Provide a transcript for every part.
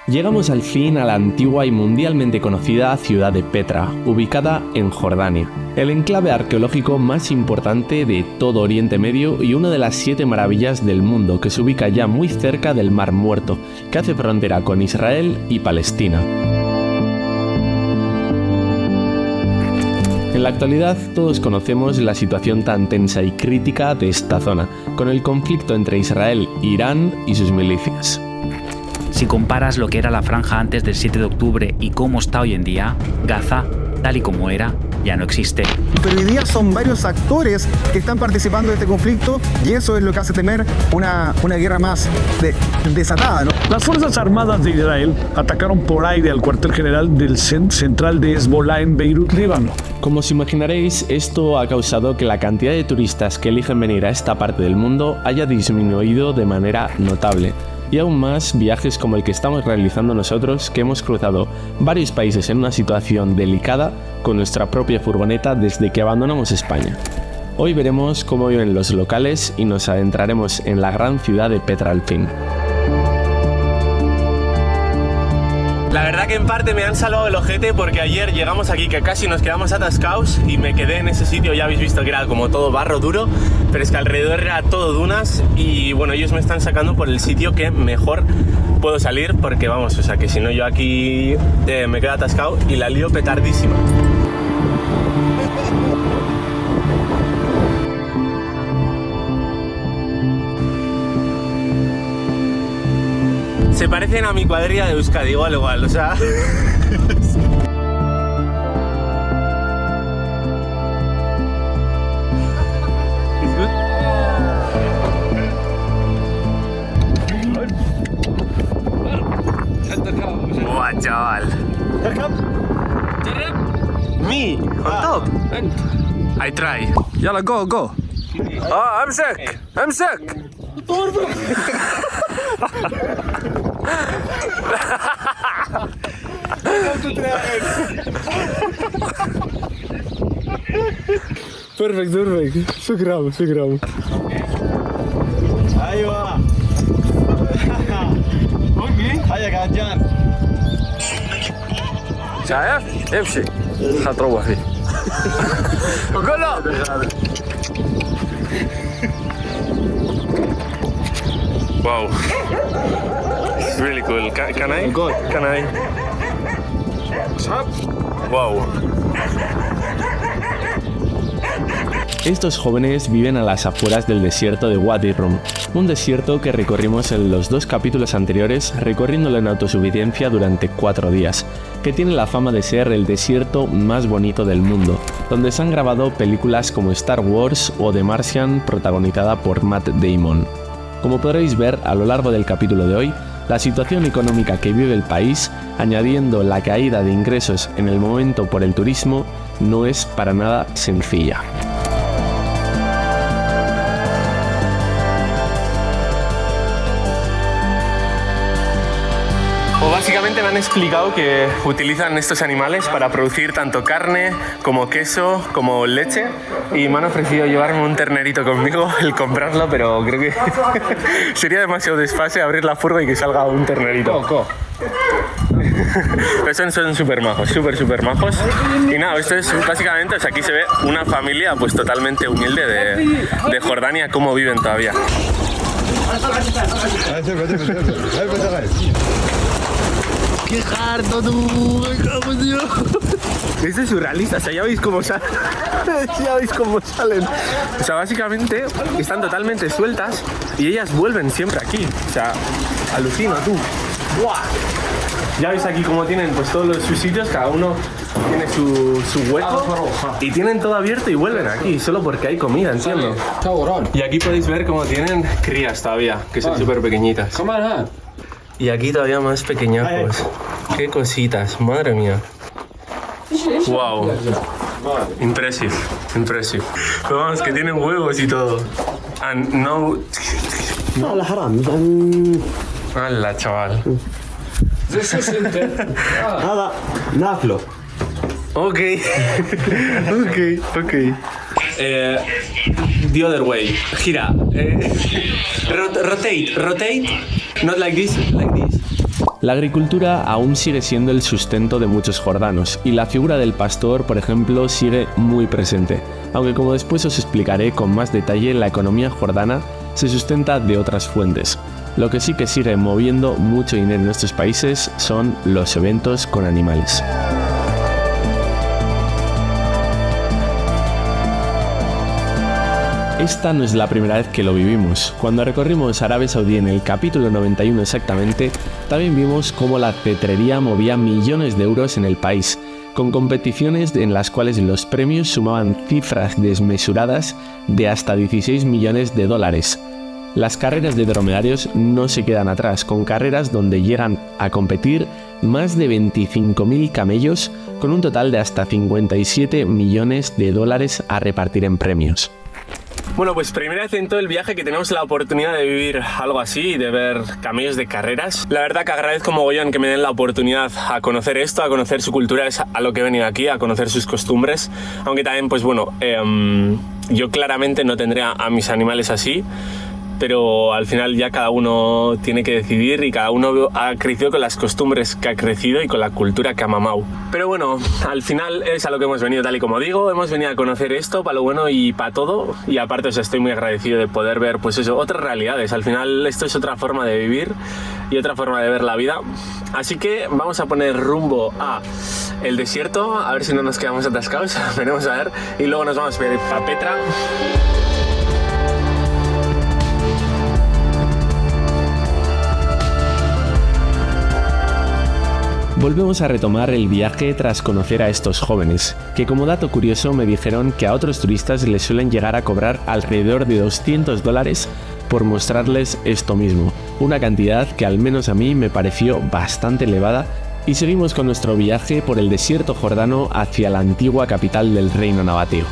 Llegamos al fin a la antigua y mundialmente conocida ciudad de Petra, ubicada en Jordania, el enclave arqueológico más importante de todo Oriente Medio y una de las 7 maravillas del mundo que se ubica ya muy cerca del Mar Muerto, que hace frontera con Israel y Palestina. En la actualidad todos conocemos la situación tan tensa y crítica de esta zona, con el conflicto entre Israel, Irán y sus milicias. Si comparas lo que era la franja antes del 7 de octubre y cómo está hoy en día, Gaza, tal y como era, ya no existe. Pero hoy día son varios actores que están participando de este conflicto y eso es lo que hace temer una guerra más desatada, ¿no? Las Fuerzas Armadas de Israel atacaron por aire al cuartel general del central de Hezbollah en Beirut, Líbano. Como os imaginaréis, esto ha causado que la cantidad de turistas que eligen venir a esta parte del mundo haya disminuido de manera notable. Y aún más viajes como el que estamos realizando nosotros, que hemos cruzado varios países en una situación delicada con nuestra propia furgoneta desde que abandonamos España. Hoy veremos cómo viven los locales y nos adentraremos en la gran ciudad de Petra al fin. La verdad que en parte me han salvado el ojete porque ayer llegamos aquí que casi nos quedamos atascados y me quedé en ese sitio, ya habéis visto que era como todo barro duro, pero es que alrededor era todo dunas y bueno, ellos me están sacando por el sitio que mejor puedo salir porque vamos, o sea que si no yo aquí me quedo atascado y la lío petardísima. Se parecen a mi cuadrilla de Euskadi, igual, o sea... Buah, chaval. Me, on top. I try. Yalla, go. Ah, امسك. Perfect. شكرا. ايوه حياك عجان شايف؟ امشي هتروح فيه وقول له Wow, it's really cool. Can I? Good. Can I? Wow. Estos jóvenes viven a las afueras del desierto de Wadi Rum, un desierto que recorrimos en los 2 capítulos anteriores, recorriéndolo en autosuficiencia durante 4 días, que tiene la fama de ser el desierto más bonito del mundo, donde se han grabado películas como Star Wars o The Martian, protagonizada por Matt Damon. Como podréis ver a lo largo del capítulo de hoy, la situación económica que vive el país, añadiendo la caída de ingresos en el momento por el turismo, no es para nada sencilla. Básicamente me han explicado que utilizan estos animales para producir tanto carne como queso como leche y me han ofrecido llevarme un ternerito conmigo, el comprarlo, pero creo que sería demasiado desfase abrir la furgo y que salga un ternerito. Pero son súper majos, súper majos. Y nada, esto es básicamente, o sea, aquí se ve una familia pues totalmente humilde de Jordania, cómo viven todavía. ¡Qué harto tú! Esto es surrealista, o sea, ya veis cómo salen. O sea, básicamente están totalmente sueltas y ellas vuelven siempre aquí. O sea, alucino tú. ¡Buah! Ya veis aquí cómo tienen pues todos sus sitios, cada uno tiene su hueco y tienen todo abierto y vuelven aquí, solo porque hay comida, entiendo. Y aquí podéis ver cómo tienen crías todavía, que son súper pequeñitas. Y aquí todavía más pequeñajos. Qué cositas, madre mía. Wow. Impressive. Pero vamos, que tienen huevos y todo. And no... No, la haram. ¡Hala, chaval! هذا ناكله. Ok. The other way. Gira. Rotate. Not like this, like this. La agricultura aún sigue siendo el sustento de muchos jordanos y la figura del pastor, por ejemplo, sigue muy presente, aunque como después os explicaré con más detalle, la economía jordana se sustenta de otras fuentes. Lo que sí que sigue moviendo mucho dinero en estos países son los eventos con animales. Esta no es la primera vez que lo vivimos. Cuando recorrimos Arabia Saudí en el capítulo 91 exactamente, también vimos cómo la cetrería movía millones de euros en el país, con competiciones en las cuales los premios sumaban cifras desmesuradas de hasta 16 millones de dólares. Las carreras de dromedarios no se quedan atrás, con carreras donde llegan a competir más de 25.000 camellos, con un total de hasta 57 millones de dólares a repartir en premios. Bueno, pues primera vez en todo el viaje que tenemos la oportunidad de vivir algo así, de ver camellos de carreras. La verdad que agradezco mogollón que me den la oportunidad a conocer esto, a conocer su cultura, es a lo que he venido aquí, a conocer sus costumbres. Aunque también, pues bueno, yo claramente no tendría a mis animales así, pero al final ya cada uno tiene que decidir y cada uno ha crecido con las costumbres que ha crecido y con la cultura que ha mamado. Pero bueno, al final es a lo que hemos venido, tal y como digo, hemos venido a conocer esto para lo bueno y para todo, y aparte os estoy muy agradecido de poder ver pues eso, otras realidades. Al final esto es otra forma de vivir y otra forma de ver la vida, así que vamos a poner rumbo a el desierto, a ver si no nos quedamos atascados, veremos a ver, y luego nos vamos a ir a Petra. Volvemos a retomar el viaje tras conocer a estos jóvenes, que como dato curioso me dijeron que a otros turistas les suelen llegar a cobrar alrededor de $200 por mostrarles esto mismo, una cantidad que al menos a mí me pareció bastante elevada, y seguimos con nuestro viaje por el desierto jordano hacia la antigua capital del reino nabateo.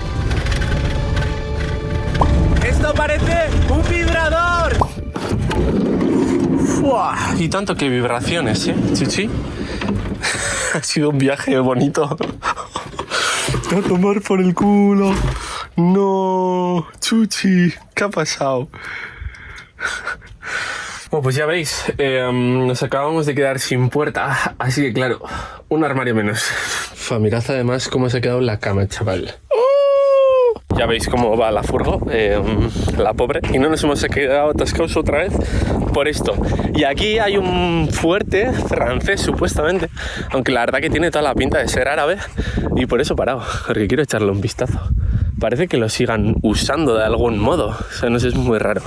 ¡Esto parece un vibrador! ¡Fua! Y tanto que vibraciones, Chichi. Ha sido un viaje bonito. A tomar por el culo. No, Chuchi, ¿qué ha pasado? Bueno, pues ya veis, nos acabamos de quedar sin puerta, así que claro, un armario menos. Mirad además cómo se ha quedado la cama, chaval. Ya veis cómo va la furgo, la pobre, y no nos hemos quedado atascados otra vez por esto. Y aquí hay un fuerte francés, supuestamente, aunque la verdad que tiene toda la pinta de ser árabe, y por eso he parado, porque quiero echarle un vistazo. Parece que lo sigan usando de algún modo, o sea, no sé, es muy raro.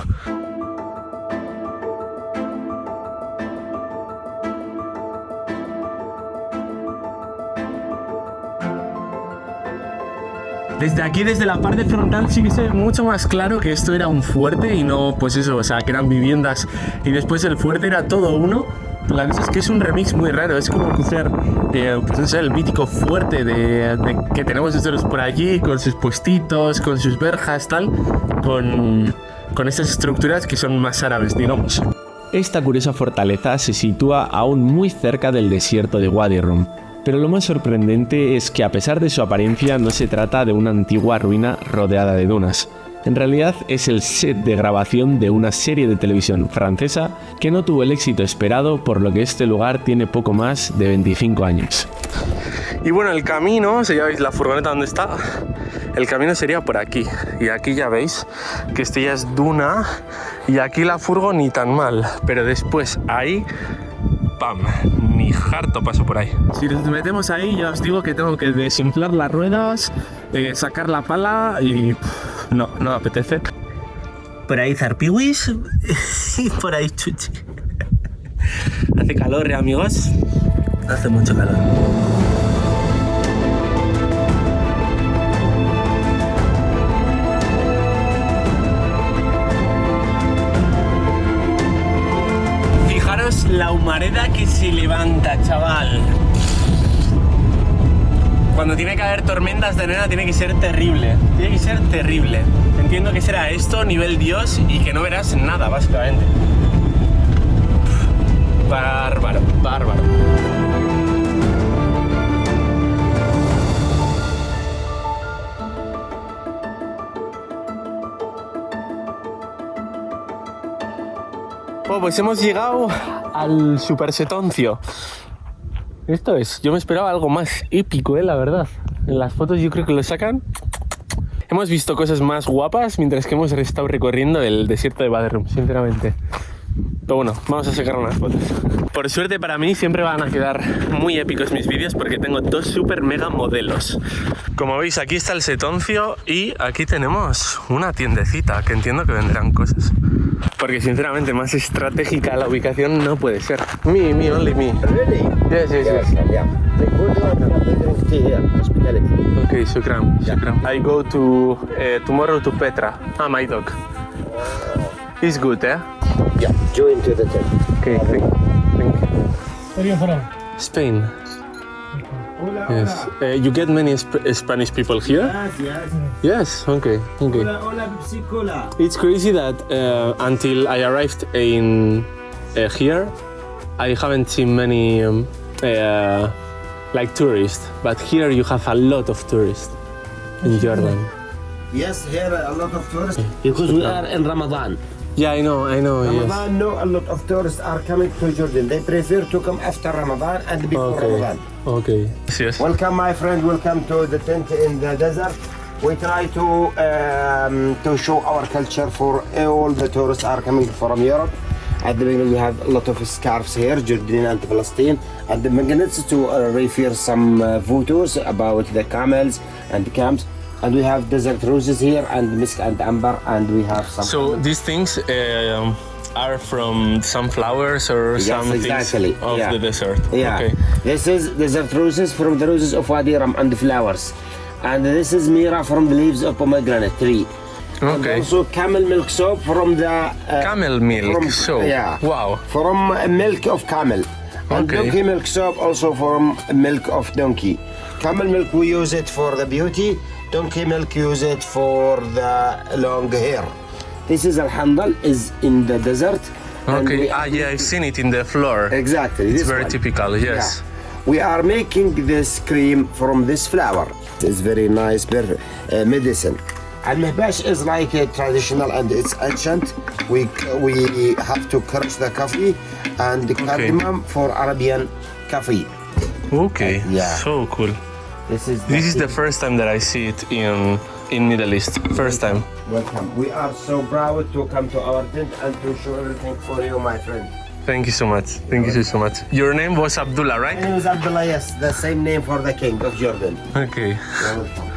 Desde aquí, desde la parte frontal, sí que se ve mucho más claro que esto era un fuerte y no, pues eso, o sea, que eran viviendas y después el fuerte era todo uno. La cosa es que es un remix muy raro, es como coger, pues no sé, el mítico fuerte que tenemos nosotros por allí, con sus puestitos, con sus verjas, tal, con estas estructuras que son más árabes, digamos. Esta curiosa fortaleza se sitúa aún muy cerca del desierto de Wadi Rum. Pero lo más sorprendente es que a pesar de su apariencia no se trata de una antigua ruina rodeada de dunas. En realidad es el set de grabación de una serie de televisión francesa que no tuvo el éxito esperado, por lo que este lugar tiene poco más de 25 años. Y bueno, el camino, si ya veis la furgoneta donde está, el camino sería por aquí. Y aquí ya veis que esto ya es duna y aquí la furgo ni tan mal. Pero después ahí, ¡pam!, ni harto paso por ahí. Si nos metemos ahí, ya os digo que tengo que desinflar las ruedas, sacar la pala y no me apetece. Por ahí zarpiwis y por ahí Chuchi. Hace calor, amigos. Hace mucho calor. La humareda que se levanta, chaval. Cuando tiene que haber tormentas de arena tiene que ser terrible. Tiene que ser terrible. Entiendo que será esto, nivel Dios, y que no verás nada, básicamente. Bárbaro, bárbaro. pues hemos llegado al Super Setoncio. Esto es, yo me esperaba algo más épico, la verdad. En las fotos yo creo que lo sacan. Hemos visto cosas más guapas mientras que hemos estado recorriendo el desierto de Wadi Rum, sinceramente. Pero bueno, vamos a sacar unas fotos. Por suerte para mí siempre van a quedar muy épicos mis vídeos porque tengo dos super mega modelos. Como veis, aquí está el Setoncio y aquí tenemos una tiendecita que entiendo que vendrán cosas. Porque sinceramente más estratégica la ubicación no puede ser. Me, only me. Really? Yes. Yeah. Take good water and drink tea here. Hospitality. Okay, shukran. I go to tomorrow to Petra. My dog. He's good, eh? Yeah. Join to the tent. Okay, thank you. Where are you from? Spain. Yes. You get many Spanish people here? Yes. Okay. It's crazy that until I arrived in here, I haven't seen many like tourists. But here you have a lot of tourists in Jordan. Yes, here a lot of tourists. Because we are in Ramadan. Yeah, I know. Yes. Ramadan, no, a lot of tourists are coming to Jordan. They prefer to come after Ramadan and before Ramadan. Okay. Yes. Welcome, my friend. Welcome to the tent in the desert. We try to show our culture for all the tourists are coming from Europe. At the beginning, we have a lot of scarves here, Jordan and Palestine, and the magnets to refer some photos about the camels and the camps. And we have desert roses here, and misk and amber, and we have some. So these things are from some flowers or some exactly. things of Yeah. the desert. Yeah. Okay. This is desert roses from the roses of Wadi Rum and the flowers. And this is mira from the leaves of pomegranate tree. And Okay. also camel milk soap from the... Camel milk soap. Yeah. Wow. From milk of camel. And Okay. donkey milk soap also from milk of donkey. Camel milk we use it for the beauty. Donkey milk use it for the long hair. This is al-handal, is in the desert. and Okay. we- Yeah, I've seen it in the floor. Exactly. It's this very one. typical. Yes. Yeah. We are making this cream from this flower. It's very nice medicine. Al-mihbash is like a traditional and it's ancient. We have to crush the coffee and the cardamom for Arabian coffee. Okay. Yeah. So cool. This is the first time that I see it in Middle East. First time. welcome. We are so proud to come to our tent and to show everything for you, my friend. Thank you so much. Thank you so much. Your name was Abdullah, My right? name is Abdullah, yes, the same name for the king of Jordan. Okay. You're welcome.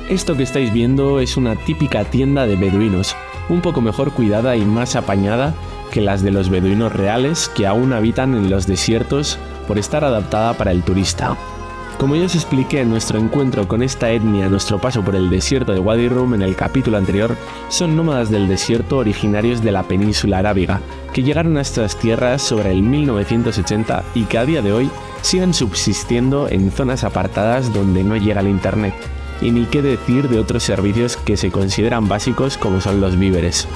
Esto que estáis viendo es una típica tienda de beduinos, un poco mejor cuidada y más apañada que las de los beduinos reales que aún habitan en los desiertos por estar adaptada para el turista. Como ya os expliqué en nuestro encuentro con esta etnia a nuestro paso por el desierto de Wadi Rum en el capítulo anterior, son nómadas del desierto originarios de la península arábiga, que llegaron a estas tierras sobre el 1980 y que a día de hoy siguen subsistiendo en zonas apartadas donde no llega el internet, y ni qué decir de otros servicios que se consideran básicos como son los víveres.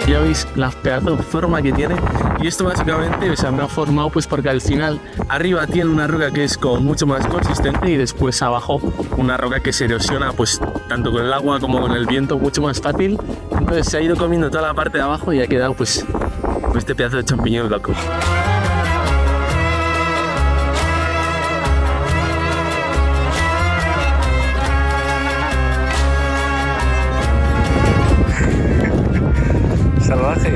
Ya veis la pedazo de forma que tiene, y esto básicamente se habrá formado pues porque al final arriba tiene una roca que es como mucho más consistente y después abajo una roca que se erosiona pues tanto con el agua como con el viento mucho más fácil. Entonces se ha ido comiendo toda la parte de abajo y ha quedado pues este pedazo de champiñón loco. Salvaje.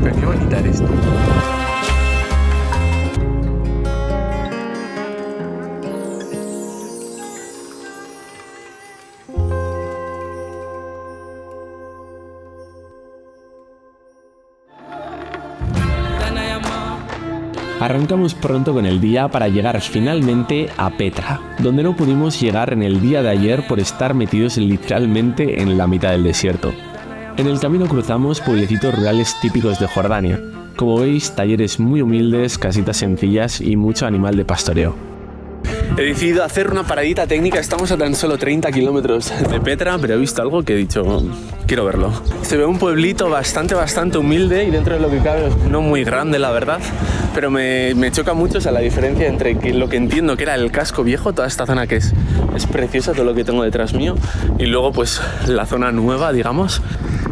Pero qué bonita eres tú. Arrancamos pronto con el día para llegar finalmente a Petra, donde no pudimos llegar en el día de ayer por estar metidos literalmente en la mitad del desierto. En el camino cruzamos pueblecitos rurales típicos de Jordania. Como veis, talleres muy humildes, casitas sencillas y mucho animal de pastoreo. He decidido hacer una paradita técnica, estamos a tan solo 30 kilómetros de Petra, pero he visto algo que he dicho, quiero verlo. Se ve un pueblito bastante humilde y dentro de lo que cabe no muy grande, la verdad, pero me choca mucho, o sea, la diferencia entre lo que entiendo que era el casco viejo, toda esta zona que es preciosa, todo lo que tengo detrás mío, y luego pues la zona nueva, digamos.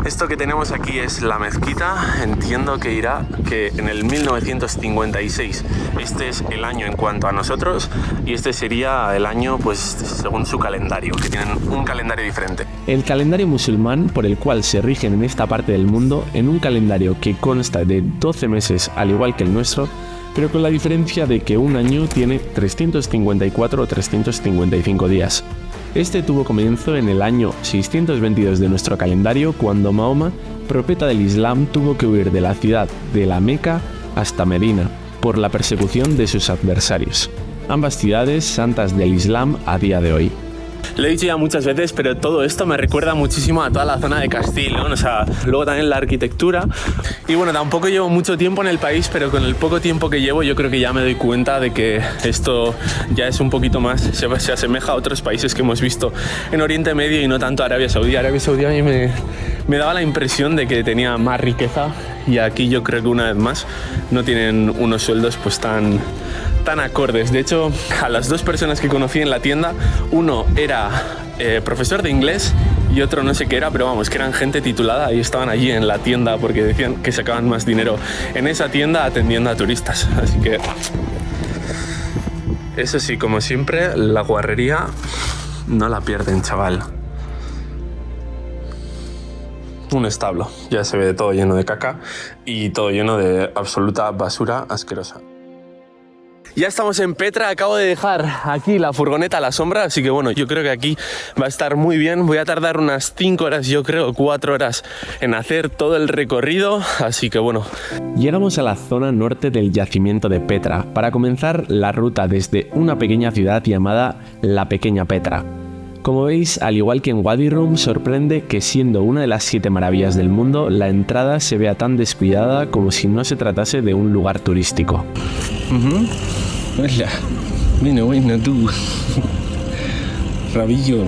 Esto que tenemos aquí es la mezquita, entiendo que irá que en el 1956, este es el año en cuanto a nosotros y este sería el año pues según su calendario, que tienen un calendario diferente. El calendario musulmán por el cual se rigen en esta parte del mundo, en un calendario que consta de 12 meses al igual que el nuestro, pero con la diferencia de que un año tiene 354 o 355 días. Este tuvo comienzo en el año 622 de nuestro calendario, cuando Mahoma, profeta del Islam, tuvo que huir de la ciudad de la Meca hasta Medina por la persecución de sus adversarios, ambas ciudades santas del Islam a día de hoy. Lo he dicho ya muchas veces, pero todo esto me recuerda muchísimo a toda la zona de Castilla, ¿no? O sea, luego también la arquitectura. Y bueno, tampoco llevo mucho tiempo en el país, pero con el poco tiempo que llevo yo creo que ya me doy cuenta de que esto ya es un poquito más, se asemeja a otros países que hemos visto en Oriente Medio y no tanto a Arabia Saudí. Arabia Saudí a mí me daba la impresión de que tenía más riqueza y aquí yo creo que una vez más no tienen unos sueldos pues tan acordes. De hecho, a las dos personas que conocí en la tienda, uno era profesor de inglés y otro no sé qué era, pero vamos, que eran gente titulada y estaban allí en la tienda porque decían que sacaban más dinero en esa tienda atendiendo a turistas. Así que eso sí, como siempre, la guarrería no la pierden, chaval. Un establo, ya se ve todo lleno de caca y todo lleno de absoluta basura asquerosa. Ya estamos en Petra, acabo de dejar aquí la furgoneta a la sombra, así que bueno, yo creo que aquí va a estar muy bien. Voy a tardar unas 5 horas, yo creo, 4 horas en hacer todo el recorrido, así que bueno. Llegamos a la zona norte del yacimiento de Petra para comenzar la ruta desde una pequeña ciudad llamada La Pequeña Petra. Como veis, al igual que en Wadi Rum, sorprende que siendo una de las 7 maravillas del mundo, la entrada se vea tan descuidada como si no se tratase de un lugar turístico. Hola, bueno tú. Rabillo,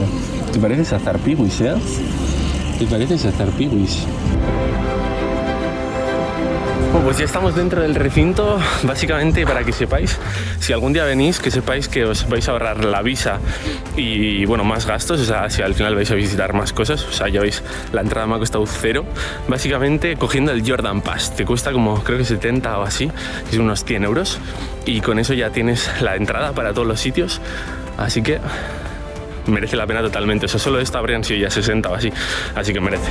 ¿te pareces a Zarpiwis, eh? ¿Te pareces a Zarpiwis? Bueno, pues ya estamos dentro del recinto, básicamente para que sepáis, si algún día venís, que sepáis que os vais a ahorrar la visa y bueno, más gastos, o sea, si al final vais a visitar más cosas, o sea, ya veis, la entrada me ha costado 0, básicamente cogiendo el Jordan Pass, te cuesta como creo que 70 o así, es unos 100 euros y con eso ya tienes la entrada para todos los sitios, así que merece la pena totalmente, o sea, solo esta habrían sido ya 60 o así que merece.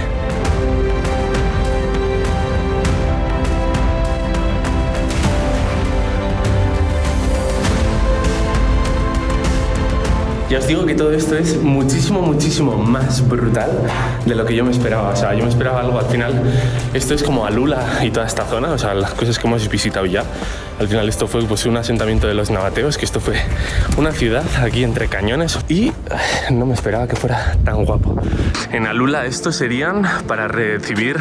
Ya os digo que todo esto es muchísimo más brutal de lo que yo me esperaba. O sea, yo me esperaba algo al final. Esto es como Alula y toda esta zona, o sea, las cosas que hemos visitado ya. Al final esto fue pues un asentamiento de los nabateos, que esto fue una ciudad aquí entre cañones y no me esperaba que fuera tan guapo. En Alula estos serían para recibir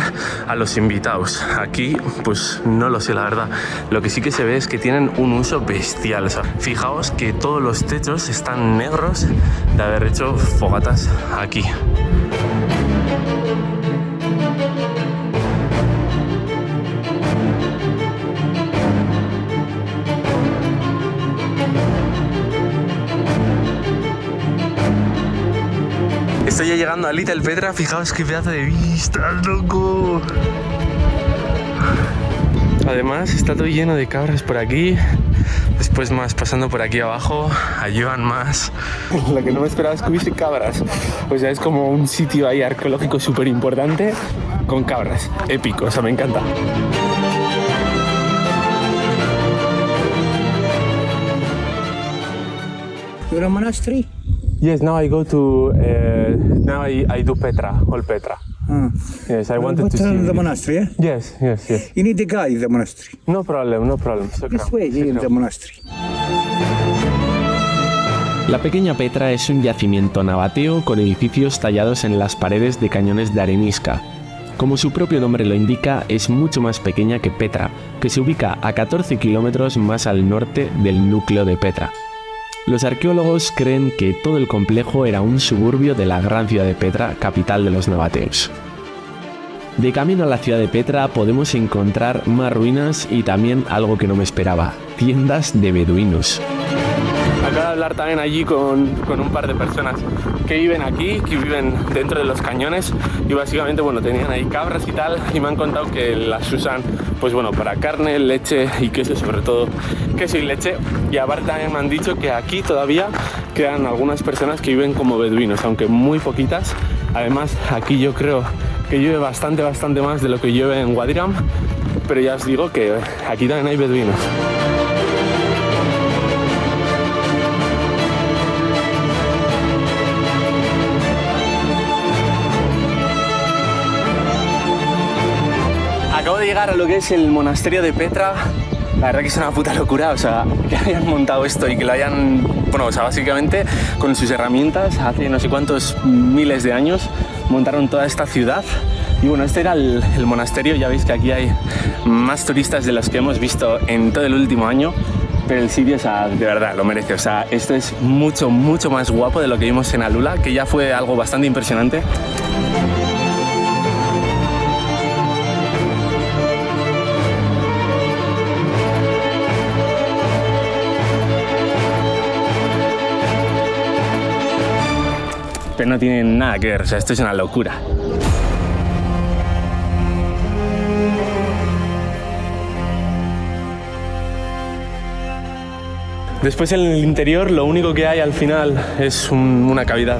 a los invitados. Aquí pues no lo sé, la verdad. Lo que sí que se ve es que tienen un uso bestial. O sea, fijaos que todos los techos están negros de haber hecho fogatas aquí. Estoy ya llegando a Little Petra, fijaos qué pedazo de vistas, loco. Además está todo lleno de cabras por aquí. Después más pasando por aquí abajo, allí van más. Lo que no me esperaba es que hubiese cabras. O sea, es como un sitio ahí arqueológico súper importante con cabras. Épico, o sea, me encanta. You're a monastery? Yes, now I go to, now I do Petra, all Petra. Yes, I wanted to see the monastery, yeah? Yes. You need to guide the monastery. No problem. This way, in the monastery. La Pequeña Petra es un yacimiento nabateo con edificios tallados en las paredes de cañones de arenisca. Como su propio nombre lo indica, es mucho más pequeña que Petra, que se ubica a 14 kilómetros más al norte del núcleo de Petra. Los arqueólogos creen que todo el complejo era un suburbio de la gran ciudad de Petra, capital de los nabateos. De camino a la ciudad de Petra podemos encontrar más ruinas y también algo que no me esperaba, tiendas de beduinos. Acabo de hablar también allí con un par de personas que viven aquí, que viven dentro de los cañones y básicamente, bueno, tenían ahí cabras y tal y me han contado que las usan, pues bueno, para carne, leche y queso, sobre todo queso y leche. Y aparte también me han dicho que aquí todavía quedan algunas personas que viven como beduinos, aunque muy poquitas. Además, aquí yo creo que llueve bastante más de lo que llueve en Wadiram, pero ya os digo que aquí también hay beduinos. Acabo de llegar a lo que es el monasterio de Petra. La verdad que es una puta locura, o sea, que hayan montado esto y que lo hayan, bueno, o sea, básicamente con sus herramientas, hace no sé cuántos miles de años, montaron toda esta ciudad. Y bueno, este era el monasterio, ya veis que aquí hay más turistas de los que hemos visto en todo el último año, pero el sitio, o sea, de verdad, lo merece, o sea, esto es mucho más guapo de lo que vimos en Alula, que ya fue algo bastante impresionante. Pero no tiene nada que ver, o sea, esto es una locura. Después en el interior lo único que hay al final es una cavidad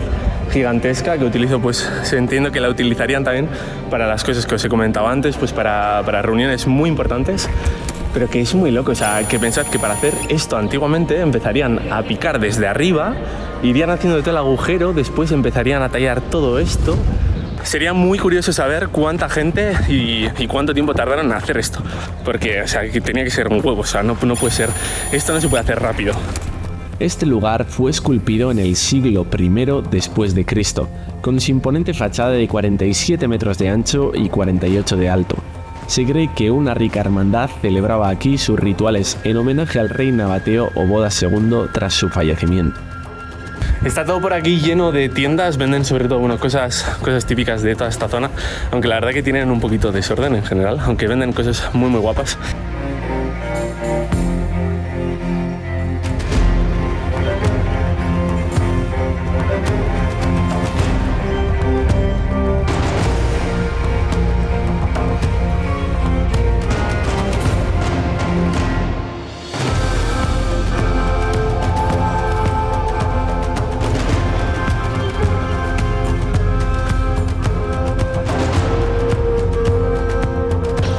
gigantesca que utilizo, pues entiendo que la utilizarían también para las cosas que os he comentado antes, pues para reuniones muy importantes. Pero que es muy loco, o sea, que pensad que para hacer esto antiguamente empezarían a picar desde arriba, irían haciendo todo el agujero, después empezarían a tallar todo esto. Sería muy curioso saber cuánta gente y cuánto tiempo tardaron en hacer esto, porque, o sea, que tenía que ser un huevo, o sea, no puede ser, esto no se puede hacer rápido. Este lugar fue esculpido en el siglo I después de Cristo, con su imponente fachada de 47 metros de ancho y 48 de alto. Se cree que una rica hermandad celebraba aquí sus rituales en homenaje al rey nabateo Obodas II tras su fallecimiento. Está todo por aquí lleno de tiendas, venden sobre todo, bueno, cosas típicas de toda esta zona, aunque la verdad que tienen un poquito de desorden en general, aunque venden cosas muy guapas.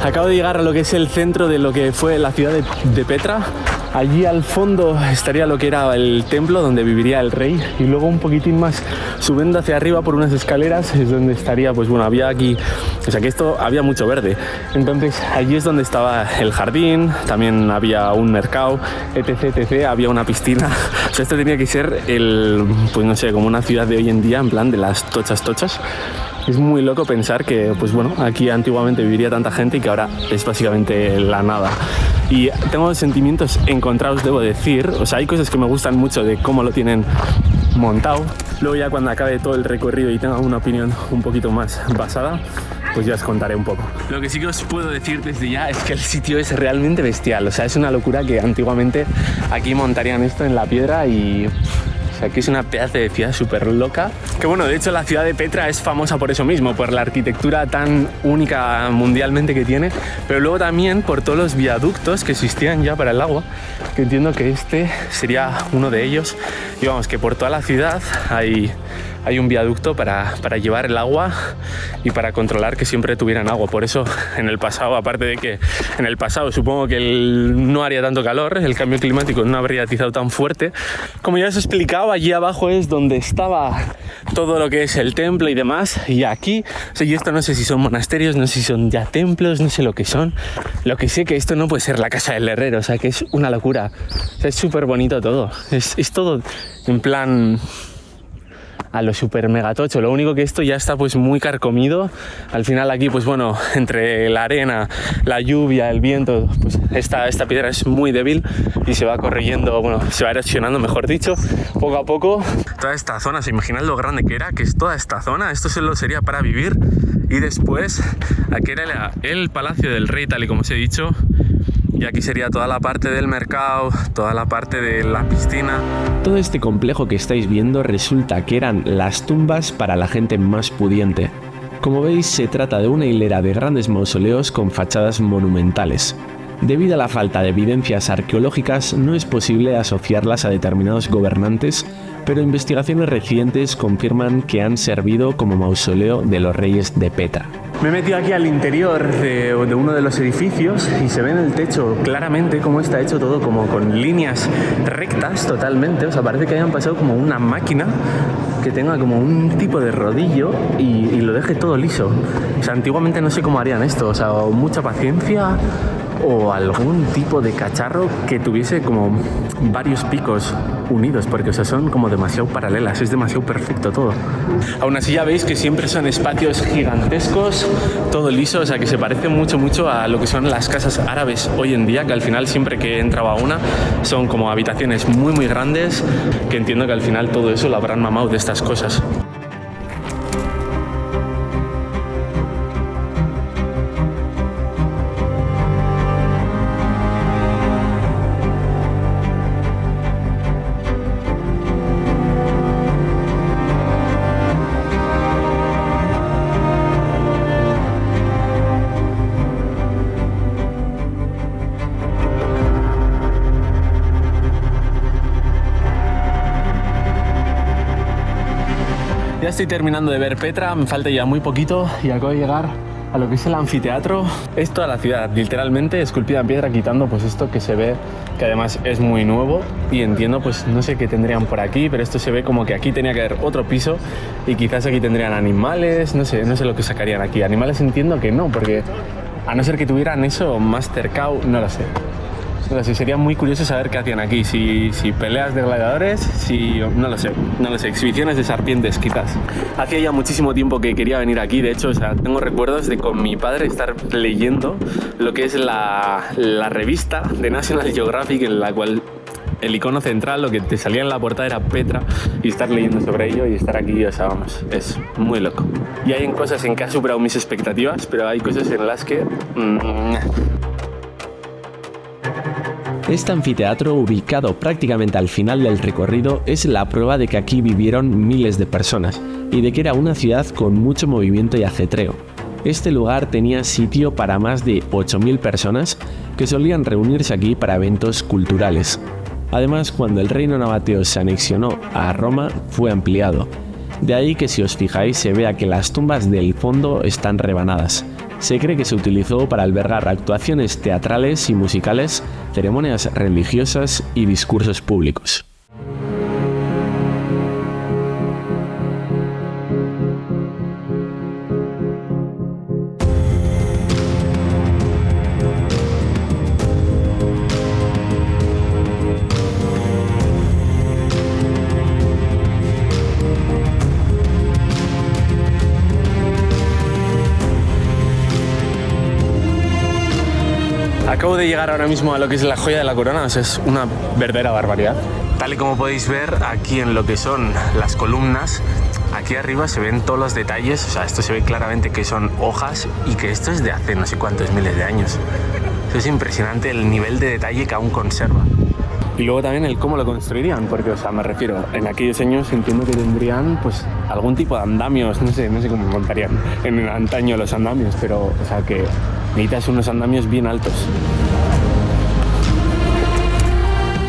Acabo de llegar a lo que es el centro de lo que fue la ciudad de Petra. Allí al fondo estaría lo que era el templo donde viviría el rey y luego un poquitín más subiendo hacia arriba por unas escaleras es donde estaría, pues bueno, había aquí, o sea que esto había mucho verde. Entonces allí es donde estaba el jardín, también había un mercado, etc, había una piscina. O sea, esto tenía que ser pues no sé, como una ciudad de hoy en día, en plan de las tochas. Es muy loco pensar que, pues bueno, aquí antiguamente viviría tanta gente y que ahora es básicamente la nada. Y tengo sentimientos encontrados, debo decir. O sea, hay cosas que me gustan mucho de cómo lo tienen montado. Luego ya cuando acabe todo el recorrido y tenga una opinión un poquito más basada, pues ya os contaré un poco. Lo que sí que os puedo decir desde ya es que el sitio es realmente bestial. O sea, es una locura que antiguamente aquí montarían esto en la piedra y... que es una pedazo de ciudad súper loca. Que bueno, de hecho la ciudad de Petra es famosa por eso mismo, por la arquitectura tan única mundialmente que tiene, pero luego también por todos los viaductos que existían ya para el agua, que entiendo que este sería uno de ellos. Y vamos, que por toda la ciudad hay un viaducto para llevar el agua y para controlar que siempre tuvieran agua. Por eso en el pasado, aparte de que en el pasado supongo que no haría tanto calor, el cambio climático no habría atizado tan fuerte. Como ya os he explicado, allí abajo es donde estaba todo lo que es el templo y demás. Y aquí, o sea, y esto no sé si son monasterios, no sé si son ya templos, no sé lo que son. Lo que sé que esto no puede ser la casa del herrero, o sea, que es una locura. O sea, es súper bonito todo. Es todo en plan... a lo super megatocho. Lo único que esto ya está pues muy carcomido. Al final aquí pues bueno, entre la arena, la lluvia, el viento, pues esta piedra es muy débil y se va corrigiendo, bueno, se va erosionando, mejor dicho, poco a poco. Toda esta zona, ¿se imaginan lo grande que era? Que es toda esta zona, esto solo sería para vivir. Y después aquí era el Palacio del Rey, tal y como os he dicho. Y aquí sería toda la parte del mercado, toda la parte de la piscina. Todo este complejo que estáis viendo resulta que eran las tumbas para la gente más pudiente. Como veis, se trata de una hilera de grandes mausoleos con fachadas monumentales. Debido a la falta de evidencias arqueológicas, no es posible asociarlas a determinados gobernantes, pero investigaciones recientes confirman que han servido como mausoleo de los reyes de Petra. Me he metido aquí al interior de uno de los edificios y se ve en el techo claramente cómo está hecho todo como con líneas rectas totalmente. O sea, parece que hayan pasado como una máquina que tenga como un tipo de rodillo y lo deje todo liso. O sea, antiguamente no sé cómo harían esto. O sea, o mucha paciencia o algún tipo de cacharro que tuviese como varios picos unidos, porque o sea, son como demasiado paralelas, es demasiado perfecto todo. Aún así ya veis que siempre son espacios gigantescos, todo liso, o sea que se parece mucho a lo que son las casas árabes hoy en día, que al final siempre que entraba una son como habitaciones muy grandes, que entiendo que al final todo eso lo habrán mamado de estas cosas. Ya estoy terminando de ver Petra, me falta ya muy poquito y acabo de llegar a lo que es el anfiteatro. Es toda la ciudad, literalmente esculpida en piedra, quitando pues esto que se ve, que además es muy nuevo y entiendo, pues no sé qué tendrían por aquí, pero esto se ve como que aquí tenía que haber otro piso y quizás aquí tendrían animales, no sé lo que sacarían aquí. Animales entiendo que no, porque a no ser que tuvieran eso más cercado, no lo sé. Pero sí, sería muy curioso saber qué hacían aquí, si peleas de gladiadores, no lo sé, exhibiciones de serpientes quizás. Hacía ya muchísimo tiempo que quería venir aquí, de hecho, o sea, tengo recuerdos de con mi padre estar leyendo lo que es la revista de National Geographic, en la cual el icono central, lo que te salía en la portada era Petra, y estar leyendo sobre ello y estar aquí, o sea, vamos, es muy loco. Y hay cosas en que ha superado mis expectativas, pero hay cosas en las que... Este anfiteatro, ubicado prácticamente al final del recorrido, es la prueba de que aquí vivieron miles de personas y de que era una ciudad con mucho movimiento y ajetreo. Este lugar tenía sitio para más de 8.000 personas que solían reunirse aquí para eventos culturales. Además, cuando el reino nabateo se anexionó a Roma, fue ampliado. De ahí que si os fijáis se vea que las tumbas del fondo están rebanadas. Se cree que se utilizó para albergar actuaciones teatrales y musicales, ceremonias religiosas y discursos públicos. Acabo de llegar ahora mismo a lo que es la joya de la corona, o sea, es una verdadera barbaridad. Tal y como podéis ver aquí en lo que son las columnas, aquí arriba se ven todos los detalles, o sea, esto se ve claramente que son hojas y que esto es de hace no sé cuántos miles de años. Esto es impresionante el nivel de detalle que aún conserva. Y luego también el cómo lo construirían, porque, o sea, me refiero, en aquellos años entiendo que tendrían, pues, algún tipo de andamios, no sé cómo montarían en antaño los andamios, pero, o sea, que necesitas unos andamios bien altos.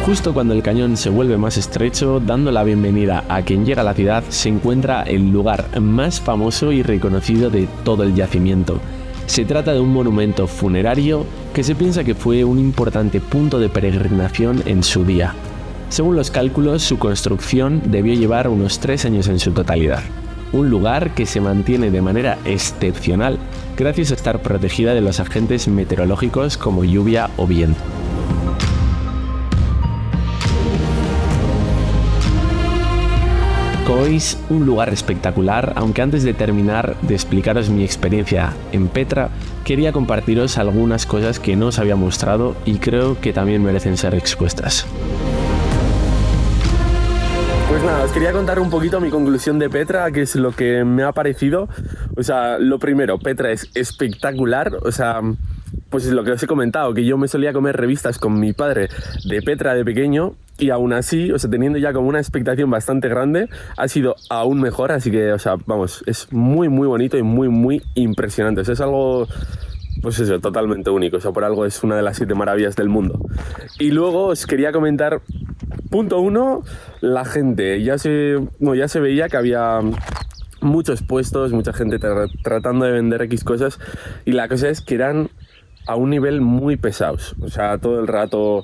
Justo cuando el cañón se vuelve más estrecho, dando la bienvenida a quien llega a la ciudad, se encuentra el lugar más famoso y reconocido de todo el yacimiento. Se trata de un monumento funerario que se piensa que fue un importante punto de peregrinación en su día. Según los cálculos, su construcción debió llevar unos 3 años en su totalidad. Un lugar que se mantiene de manera excepcional gracias a estar protegida de los agentes meteorológicos como lluvia o viento. Como veis, un lugar espectacular, aunque antes de terminar de explicaros mi experiencia en Petra, quería compartiros algunas cosas que no os había mostrado y creo que también merecen ser expuestas. Pues nada, os quería contar un poquito mi conclusión de Petra, que es lo que me ha parecido. O sea, lo primero, Petra es espectacular, o sea, pues es lo que os he comentado, que yo me solía comer revistas con mi padre de Petra de pequeño y aún así, o sea, teniendo ya como una expectación bastante grande, ha sido aún mejor, así que, o sea, vamos, es muy muy bonito y muy muy impresionante, o sea, es algo... Pues eso, totalmente único, o sea, por algo es una de las 7 maravillas del mundo. Y luego os quería comentar, punto 1, la gente. Ya se veía que había muchos puestos, mucha gente tratando de vender X cosas, y la cosa es que eran a un nivel muy pesados, o sea, todo el rato...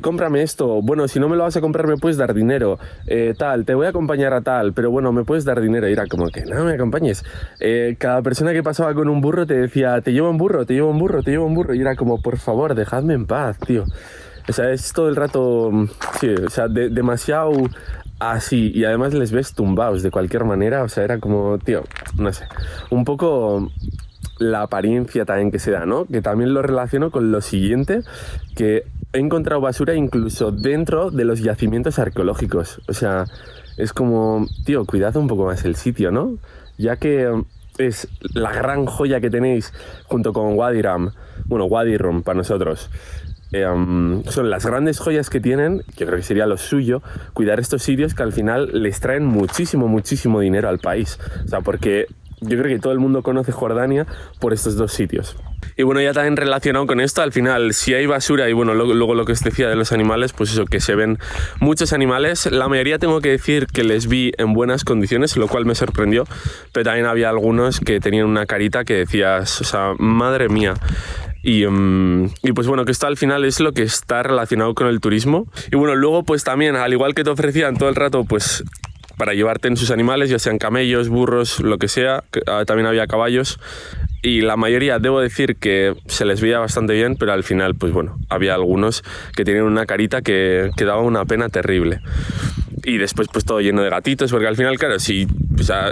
cómprame esto, bueno, si no me lo vas a comprar me puedes dar dinero, tal, te voy a acompañar a tal, pero bueno, me puedes dar dinero. Y era como que no me acompañes. Cada persona que pasaba con un burro te decía, te llevo en burro, te llevo en burro, te llevo en burro. Y era como, por favor, dejadme en paz, tío. O sea, es todo el rato, sí, o sea, demasiado así. Y además les ves tumbados de cualquier manera, o sea, era como, tío, no sé, un poco... la apariencia también que se da, ¿no? Que también lo relaciono con lo siguiente, que he encontrado basura incluso dentro de los yacimientos arqueológicos. O sea, es como, tío, cuidad un poco más el sitio, ¿no? Ya que es la gran joya que tenéis junto con Wadi Rum para nosotros. Son las grandes joyas que tienen, yo creo que sería lo suyo, cuidar estos sitios que al final les traen muchísimo, muchísimo dinero al país. O sea, porque... yo creo que todo el mundo conoce Jordania por estos dos sitios. Y bueno, ya también relacionado con esto, al final, si hay basura y bueno, luego lo que os decía de los animales, pues eso, que se ven muchos animales. La mayoría tengo que decir que les vi en buenas condiciones, lo cual me sorprendió, pero también había algunos que tenían una carita que decías, o sea, madre mía. Y pues bueno, que esto al final es lo que está relacionado con el turismo. Y bueno, luego pues también, al igual que te ofrecían todo el rato, pues... para llevarte en sus animales, ya sean camellos, burros, lo que sea, también había caballos y la mayoría, debo decir que se les veía bastante bien, pero al final, pues bueno, había algunos que tenían una carita que daba una pena terrible. Y después pues todo lleno de gatitos, porque al final, claro, si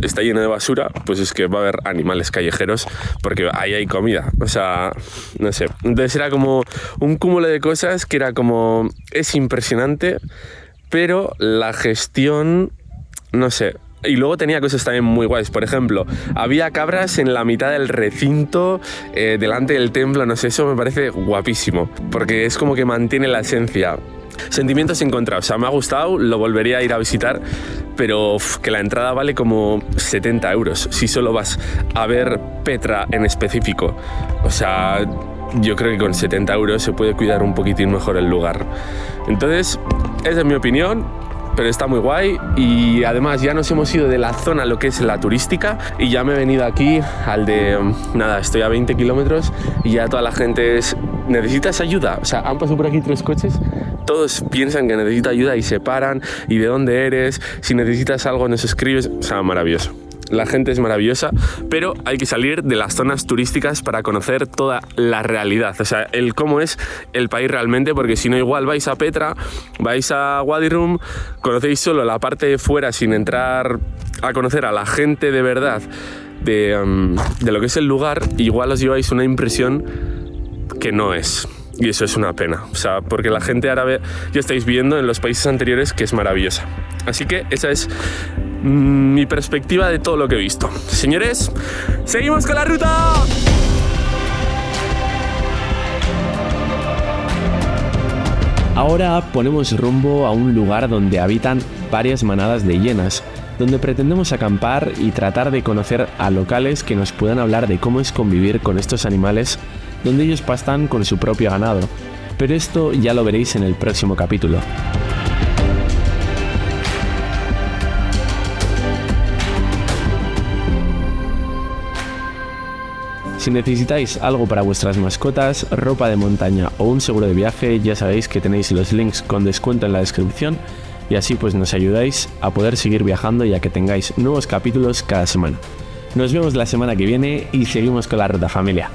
está lleno de basura, pues es que va a haber animales callejeros, porque ahí hay comida, o sea, no sé. Entonces era como un cúmulo de cosas que era como, es impresionante, pero la gestión... no sé. Y luego tenía cosas también muy guays. Por ejemplo, había cabras en la mitad del recinto, delante del templo, no sé, eso me parece guapísimo, porque es como que mantiene la esencia. Sentimientos encontrados, o sea, me ha gustado, lo volvería a ir a visitar, pero que la entrada vale como 70 euros si solo vas a ver Petra en específico. O sea, yo creo que con 70 euros se puede cuidar un poquitín mejor el lugar. Entonces, esa es mi opinión. Pero está muy guay y además ya nos hemos ido de la zona, lo que es la turística, y ya me he venido aquí al de, nada, estoy a 20 kilómetros y ya toda la gente es, ¿necesitas ayuda? O sea, han pasado por aquí 3 coches, todos piensan que necesita ayuda y se paran, y de dónde eres, si necesitas algo nos escribes, o sea, maravilloso. La gente es maravillosa, pero hay que salir de las zonas turísticas para conocer toda la realidad, o sea, el cómo es el país realmente, porque si no igual vais a Petra, vais a Wadi Rum, conocéis solo la parte de fuera sin entrar a conocer a la gente de verdad de lo que es el lugar, igual os lleváis una impresión que no es. Y eso es una pena, o sea, porque la gente árabe ya estáis viendo en los países anteriores que es maravillosa. Así que esa es mi perspectiva de todo lo que he visto. Señores, ¡seguimos con la ruta! Ahora ponemos rumbo a un lugar donde habitan varias manadas de hienas, donde pretendemos acampar y tratar de conocer a locales que nos puedan hablar de cómo es convivir con estos animales, donde ellos pastan con su propio ganado. Pero esto ya lo veréis en el próximo capítulo. Si necesitáis algo para vuestras mascotas, ropa de montaña o un seguro de viaje, ya sabéis que tenéis los links con descuento en la descripción y así pues nos ayudáis a poder seguir viajando y a que tengáis nuevos capítulos cada semana. Nos vemos la semana que viene y seguimos con la ruta, familia.